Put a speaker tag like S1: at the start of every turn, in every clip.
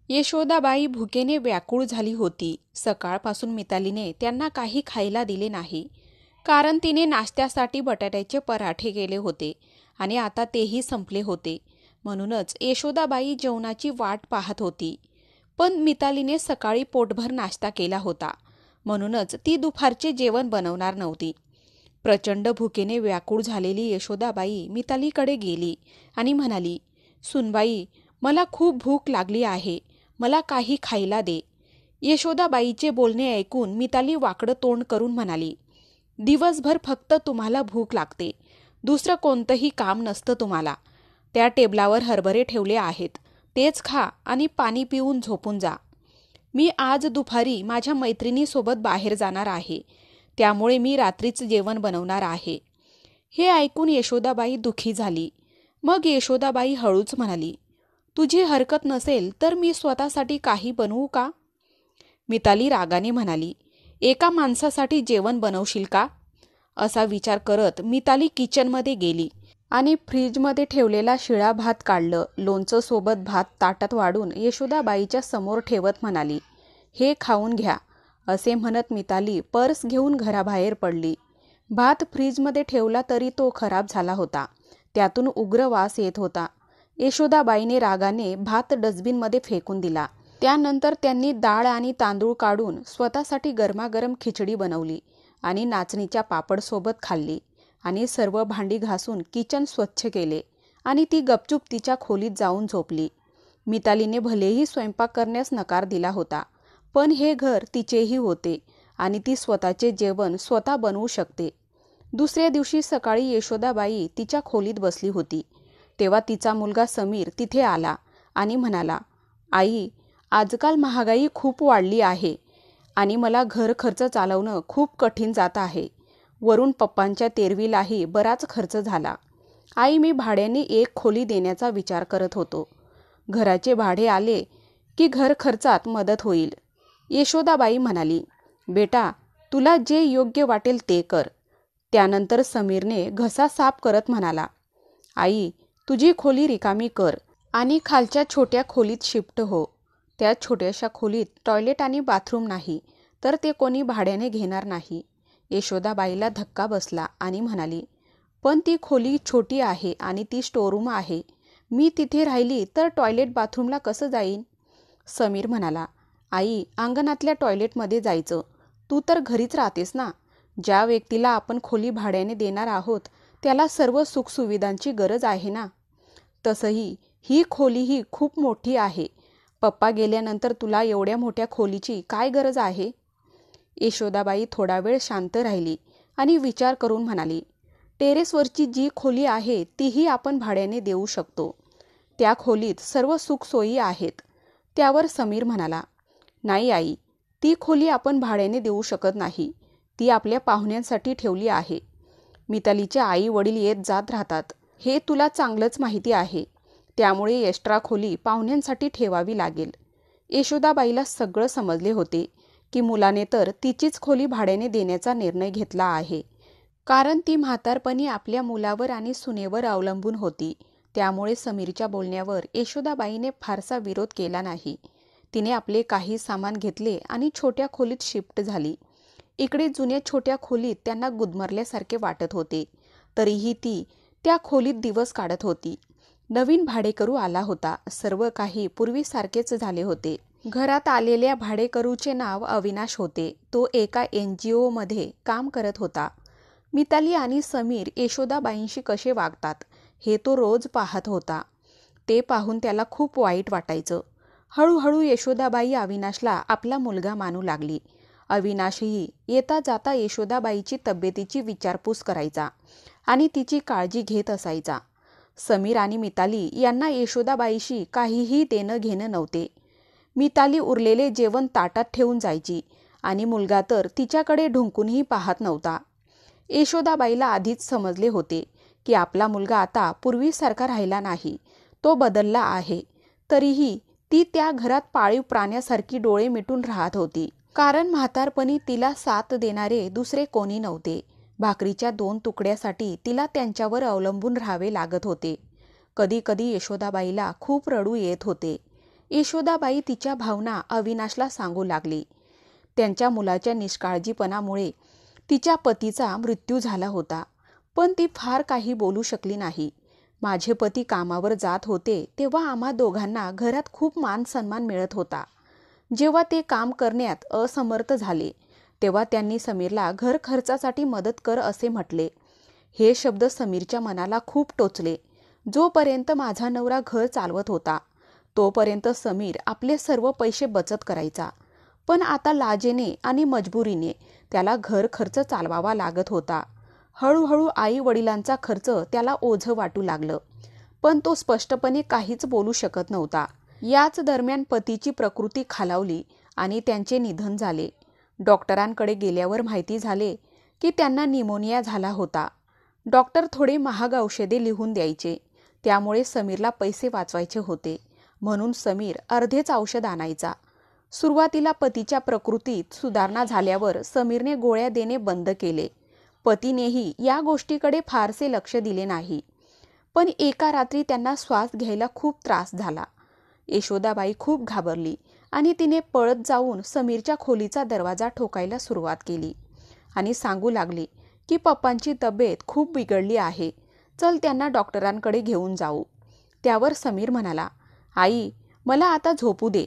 S1: यशोदाबाई भुकेने व्याकुळ झाली होती. सकाळपासून मितालीने त्यांना काही खायला दिले नाही, कारण तिने नाश्त्यासाठी बटाट्याचे पराठे केले होते आणि आता तेही संपले होते. म्हणूनच यशोदाबाई जेवणाची वाट पाहत होती. पण मितालीने सकाळी पोटभर नाश्ता केला होता, म्हणूनच ती दुपारचे जेवण बनवणार नव्हती. प्रचंड भुकेने व्याकुळ झालेली यशोदाबाई मितालीकडे गेली आणि म्हणाली, "सुनबाई, मला खूप भूक लागली आहे. मला काही खायला दे." यशोदाबाईचे बोलणे ऐकून मिताली वाकडं तोंड करून म्हणाली, "दिवसभर फक्त तुम्हाला भूक लागते. दुसरं कोणतंही काम नसतं तुम्हाला. त्या टेबलावर हरभरे ठेवले आहेत, तेच खा आणि पाणी पिऊन झोपून जा. मी आज दुपारी माझ्या मैत्रिणीसोबत बाहेर जाणार आहे, त्यामुळे मी रात्रीच जेवण बनवणार आहे." हे ऐकून यशोदाबाई दुःखी झाली. मग यशोदाबाई हळूच म्हणाली, "तुझी हरकत नसेल तर मी स्वतःसाठी काही बनवू का?" मिताली रागाने म्हणाली, "एका माणसासाठी जेवण बनवशील का?" असा विचार करत मिताली किचनमध्ये गेली आणि फ्रीजमध्ये ठेवलेला शिळा भात काढलं. लोणचं सोबत भात ताटात वाढून यशोदाबाईच्या समोर ठेवत म्हणाली, "हे खाऊन घ्या." असे म्हणत मिताली पर्स घेऊन घराबाहेर पडली. भात फ्रीजमध्ये ठेवला तरी तो खराब झाला होता. त्यातून उग्र वास येत होता. यशोदाबाईने रागाने भात डस्टबिनमध्ये फेकून दिला. त्यानंतर त्यांनी डाळ आणि तांदूळ काढून स्वतःसाठी गरमागरम खिचडी बनवली आणि नाचणीच्या पापडसोबत खाल्ली आणि सर्व भांडी घासून किचन स्वच्छ केले आणि ती गपचूप तिच्या खोलीत जाऊन झोपली. मितालीने भलेही स्वयंपाक करण्यास नकार दिला होता, पण हे घर तिचेही होते आणि ती स्वतःचे जेवण स्वतः बनवू शकते. दुसऱ्या दिवशी सकाळी यशोदाबाई तिच्या खोलीत बसली होती, तेव्हा तिचा मुलगा समीर तिथे आला आणि म्हणाला, "आई, आजकाल महागाई खूप वाढली आहे आणि मला घर खर्च चालवणं खूप कठीण जात आहे. वरून पप्पांच्या तेरवीलाही बराच खर्च झाला. आई, मी भाड्याने एक खोली देण्याचा विचार करत होतो. घराचे भाडे आले की घर खर्चात मदत होईल." यशोदाबाई म्हणाली, "बेटा, तुला जे योग्य वाटेल ते कर." त्यानंतर समीरने घसा साफ करत म्हणाला, "आई, तुझी खोली रिकामी कर आणि खालच्या छोट्या खोलीत शिफ्ट हो. त्या छोट्याशा खोलीत टॉयलेट आणि बाथरूम नाही, तर ते कोणी भाड्याने घेणार नाही." यशोदाबाईला धक्का बसला आणि म्हणाली, "पण ती खोली छोटी आहे आणि ती स्टोरूम आहे. मी तिथे राहिली तर टॉयलेट बाथरूमला कसं जाईन?" समीर म्हणाला, "आई, अंगणातल्या टॉयलेटमध्ये जायचं. तू तर घरीच राहतेस ना. ज्या व्यक्तीला आपण खोली भाड्याने देणार आहोत त्याला सर्व सुखसुविधांची गरज आहे ना. तसंही ही खोलीही खूप मोठी आहे. पप्पा गेल्यानंतर तुला एवढ्या मोठ्या खोलीची काय गरज आहे?" यशोदाबाई थोडा वेळ शांत राहिली आणि विचार करून म्हणाली, "टेरेसवरची जी खोली आहे तीही आपण भाड्याने देऊ शकतो. त्या खोलीत सर्व सुखसोयी आहेत." त्यावर समीर म्हणाला, "नाही आई, ती खोली आपण भाड्याने देऊ शकत नाही. ती आपल्या पाहुण्यांसाठी ठेवली आहे. मितालीचे आई वडील येत जात राहतात, हे तुला चांगलंच माहिती आहे. त्यामुळे एक्स्ट्रा खोली पाहुण्यांसाठी ठेवावी लागेल." यशोदाबाईला सगळं समजले होते की मुलाने तर तिचीच खोली भाड्याने देण्याचा निर्णय घेतला आहे, कारण ती म्हातारपणी आपल्या मुलावर आणि सुनेवर अवलंबून होती. त्यामुळे समीरच्या बोलण्यावर यशोदाबाईने फारसा विरोध केला नाही. तिने आपले काही सामान घेतले आणि छोट्या खोलीत शिफ्ट झाली. इकडे जुन्या छोट्या खोलीत त्यांना गुदमरल्यासारखे वाटत होते, तरीही ती त्या खोलीत दिवस काढत होती. नवीन भाडेकरू आला होता. सर्व काही पूर्वीसारखेच झाले होते. घरात आलेल्या भाडेकरूचे नाव अविनाश होते. तो एका NGO मध्ये काम करत होता. मिताली आणि समीर यशोदाबाईंशी कसे वागतात हे तो रोज पाहत होता. ते पाहून त्याला खूप वाईट वाटायचं. हळूहळू यशोदाबाई अविनाशला आपला मुलगा मानू लागली. अविनाशही येता जाता यशोदाबाईची तब्येतीची विचारपूस करायचा आणि तिची काळजी घेत असायचा. समीर आणि मिताली यांना यशोदाबाईशी काहीही देणं घेणं नव्हते. मिताली उरलेले जेवण ताटात ठेवून जायची आणि मुलगा तर तिच्याकडे ढुंकूनही पाहत नव्हता. यशोदाबाईला आधीच समजले होते की आपला मुलगा आता पूर्वीसारखा राहिला नाही, तो बदलला आहे. तरीही ती त्या घरात पाळीव प्राण्यासारखी डोळे मिटून राहत होती, कारण म्हातारपणी तिला साथ देणारे दुसरे कोणी नव्हते. भाकरीच्या 2 तुकड्यासाठी तिला त्यांच्यावर अवलंबून राहावे लागत होते. कधी कधी यशोदाबाईला खूप रडू येत होते. यशोदाबाई तिच्या भावना अविनाशला सांगू लागली. त्यांच्या मुलाच्या निष्काळजीपणामुळे तिच्या पतीचा मृत्यू झाला होता, पण ती फार काही बोलू शकली नाही. माझे पती कामावर जात होते तेव्हा आम्हा दोघांना घरात खूप मान सन्मान मिळत होता. जेव्हा ते काम करण्यात असमर्थ झाले तेव्हा त्यांनी समीरला घर खर्चासाठी मदत कर असे म्हटले. हे शब्द समीरच्या मनाला खूप टोचले. जोपर्यंत माझा नवरा घर चालवत होता तोपर्यंत समीर आपले सर्व पैसे बचत करायचा, पण आता लाजेने आणि मजबुरीने त्याला घर खर्च चालवावा लागत होता. हळूहळू आई वडिलांचा खर्च त्याला ओझं वाटू लागलं, पण तो स्पष्टपणे काहीच बोलू शकत नव्हता. याच दरम्यान पतीची प्रकृती खालावली आणि त्यांचे निधन झाले. डॉक्टरांकडे गेल्यावर माहिती झाले की त्यांना निमोनिया झाला होता. डॉक्टर थोडे महाग औषधे लिहून द्यायचे, त्यामुळे समीरला पैसे वाचवायचे होते, म्हणून समीर अर्धेच औषध आणायचा. सुरुवातीला पतीच्या प्रकृतीत सुधारणा झाल्यावर समीरने गोळ्या देणे बंद केले. पतीनेही या गोष्टीकडे फारसे लक्ष दिले नाही, पण एका रात्री त्यांना श्वास घ्यायला खूप त्रास झाला. यशोदाबाई खूप घाबरली आणि तिने पळत जाऊन समीरच्या खोलीचा दरवाजा ठोकायला सुरुवात केली आणि सांगू लागली की पप्पांची तब्येत खूप बिघडली आहे, चल त्यांना डॉक्टरांकडे घेऊन जाऊ. त्यावर समीर म्हणाला, आई मला आता झोपू दे,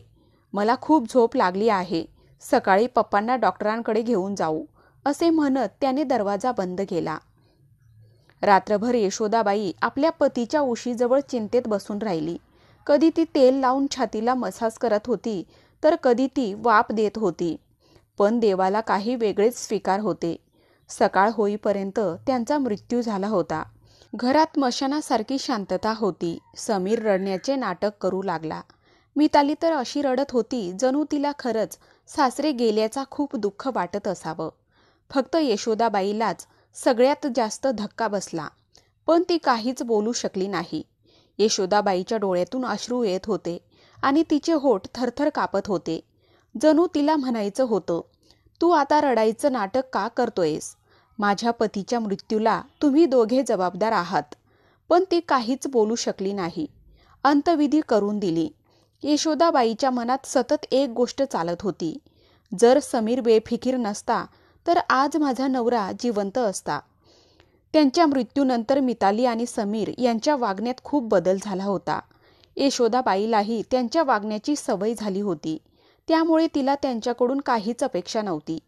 S1: मला खूप झोप लागली आहे, सकाळी पप्पांना डॉक्टरांकडे घेऊन जाऊ असे म्हणत त्याने दरवाजा बंद केला. रात्रभर यशोदाबाई आपल्या पतीच्या उशीजवळ चिंतेत बसून राहिली. कधी ती तेल लावून छातीला मसाज करत होती तर कधी ती वाफ देत होती, पण देवाला काही वेगळेच स्वीकार होते. सकाळ होईपर्यंत त्यांचा मृत्यू झाला होता. घरात मशानासारखी शांतता होती. समीर रडण्याचे नाटक करू लागला. मिताली तर अशी रडत होती जणू तिला खरंच सासरे गेल्याचा खूप दुःख वाटत असावं. फक्त यशोदाबाईलाच सगळ्यात जास्त धक्का बसला, पण ती काहीच बोलू शकली नाही. यशोदाबाईच्या डोळ्यातून अश्रू येत होते आणि तिचे होठ थरथर कापत होते. जणू तिला म्हणायचं होतं, तू आता रडायचं नाटक का करतोयस? माझ्या पतीच्या मृत्यूला तुम्ही दोघे जबाबदार आहात. पण ती काहीच बोलू शकली नाही. अंत्यविधी करून दिली. यशोदाबाईच्या मनात सतत एक गोष्ट चालत होती, जर समीर बेफिकीर नसता तर आज माझा नवरा जिवंत असता. त्यांच्या मृत्यूनंतर मिताली आणि समीर यांच्या वागण्यात खूप बदल झाला होता. यशोदाबाईलाही त्यांच्या वागण्याची सवय झाली होती, त्यामुळे तिला त्यांच्याकडून काहीच अपेक्षा नव्हती.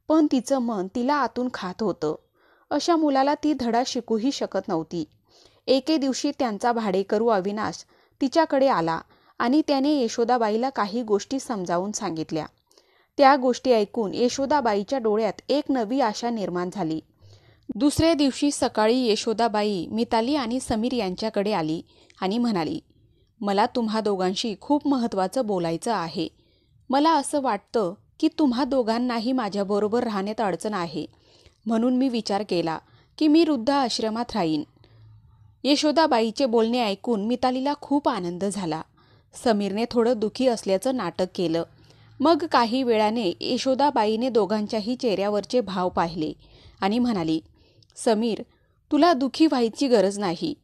S1: पण तिचं मन तिला आतून खात होतं. अशा मुलाला ती धडा शिकूही शकत नव्हती. एके दिवशी त्यांचा भाडेकरू अविनाश तिच्याकडे आला आणि त्याने यशोदाबाईला काही गोष्टी समजावून सांगितल्या. त्या गोष्टी ऐकून यशोदाबाईच्या डोळ्यात एक नवी आशा निर्माण झाली. दुसऱ्या दिवशी सकाळी यशोदाबाई मिताली आणि समीर यांच्याकडे आली आणि म्हणाली, मला तुम्हा दोघांशी खूप महत्त्वाचं बोलायचं आहे. मला असं वाटतं की तुम्हा दोघांनाही माझ्याबरोबर राहण्यात अडचण आहे, म्हणून मी विचार केला की मी वृद्धाश्रमात राहीन. यशोदाबाईचे बोलणे ऐकून मितालीला खूप आनंद झाला. समीरने थोडं दुःखी असल्याचं नाटक केलं. मग काही वेळाने यशोदाबाईने दोघांच्याही चेहऱ्यावरचे भाव पाहिले आणि म्हणाली, समीर तुला दुःखी व्हायची गरज नाही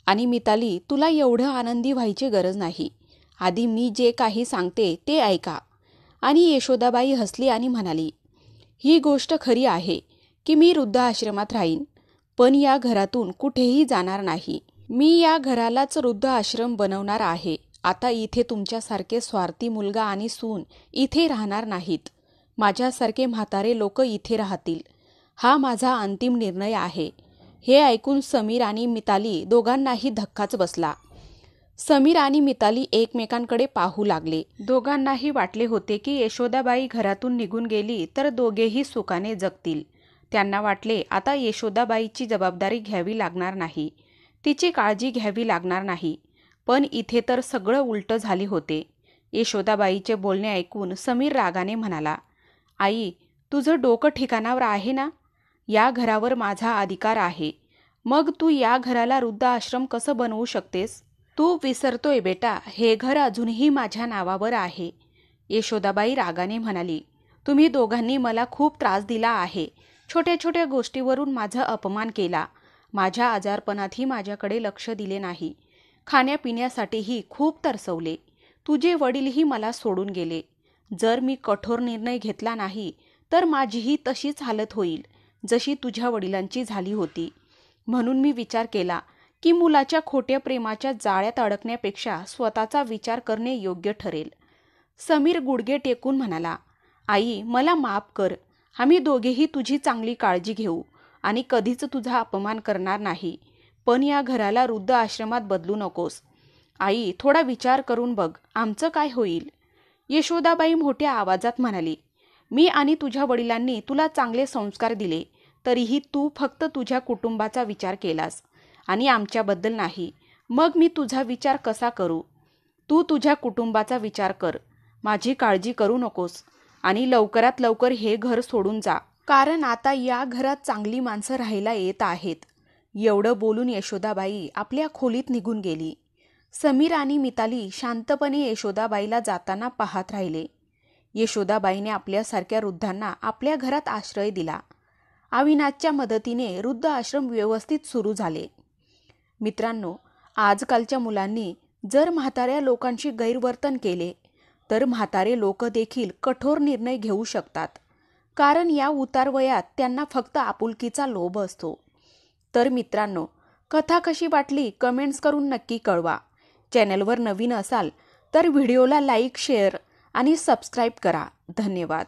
S1: आणि मिताली तुला एवढं आनंदी व्हायची गरज नाही. आधी मी जे काही सांगते ते ऐका. आणि यशोदाबाई हसली आणि म्हणाली, ही गोष्ट खरी आहे की मी वृद्धाश्रमात राहीन, पण या घरातून कुठेही जाणार नाही. मी या घरालाच वृद्धाश्रम बनवणार आहे. आता इथे तुमच्यासारखे स्वार्थी मुलगा आणि सून इथे राहणार नाहीत. माझ्यासारखे म्हातारे लोक इथे राहतील. हा माझा अंतिम निर्णय आहे. हे ऐकून समीर आणि मिताली दोघांनाही धक्काच बसला. समीर आणि मिताली एकमेकांकडे पाहू लागले. दोघांनाही वाटले होते की यशोदाबाई घरातून निघून गेली तर दोघेही सुखाने जगतील. त्यांना वाटले आता यशोदाबाईची जबाबदारी घ्यावी लागणार नाही, तिची काळजी घ्यावी लागणार नाही. पण इथे तर सगळं उलटं झाले होते. यशोदाबाईचे बोलणे ऐकून समीर रागाने म्हणाला, आई तुझं डोकं ठिकाणावर आहे ना? या घरावर माझा अधिकार आहे. मग तू या घराला वृद्धाश्रम कसं बनवू शकतेस? तू विसरतोय बेटा, हे घर अजूनही माझ्या नावावर आहे. यशोदाबाई रागाने म्हणाली, तुम्ही दोघांनी मला खूप त्रास दिला आहे. छोट्या छोट्या गोष्टीवरून माझा अपमान केला. माझ्या आजारपणातही माझ्याकडे लक्ष दिले नाही. खाण्यापिण्यासाठीही खूप तरसवले. तुझे वडीलही मला सोडून गेले. जर मी कठोर निर्णय घेतला नाही तर माझीही तशीच हालत होईल जशी तुझ्या वडिलांची झाली होती. म्हणून मी विचार केला की मुलाच्या खोट्या प्रेमाच्या जाळ्यात अडकण्यापेक्षा स्वतःचा विचार करणे योग्य ठरेल. समीर गुडघे टेकून म्हणाला, आई मला माफ कर. आम्ही दोघेही तुझी चांगली काळजी घेऊ आणि कधीच तुझा अपमान करणार नाही. पण या घराला वृद्ध आश्रमात बदलू नकोस. आई थोडा विचार करून बघ, आमचं काय होईल? यशोदाबाई मोठ्या आवाजात म्हणाली, मी आणि तुझ्या वडिलांनी तुला चांगले संस्कार दिले, तरीही तू फक्त तुझ्या कुटुंबाचा विचार केलास आणि आमच्याबद्दल नाही. मग मी तुझा विचार कसा करू? तू तुझ्या कुटुंबाचा विचार कर. माझी काळजी करू नकोस आणि लवकरात लवकर हे घर सोडून जा, कारण आता या घरात चांगली माणसं राहायला येत आहेत. एवढं बोलून यशोदाबाई आपल्या खोलीत निघून गेली. समीर आणि मिताली शांतपणे यशोदाबाईला जाताना पाहत राहिले. यशोदाबाईने आपल्यासारख्या वृद्धांना आपल्या घरात आश्रय दिला. अविनाशच्या मदतीने वृद्ध आश्रम व्यवस्थित सुरू झाले. मित्रांनो, आजकालच्या मुलांनी जर म्हाताऱ्या लोकांशी गैरवर्तन केले तर म्हातारे लोक देखील कठोर निर्णय घेऊ शकतात, कारण या उतारवयात त्यांना फक्त आपुलकीचा लोभ असतो. तर मित्रांनो, कथा कशी वाटली कमेंट्स करून नक्की कळवा. चॅनलवर नवीन असाल तर व्हिडिओला लाईक, शेअर आणि सबस्क्राईब करा. धन्यवाद.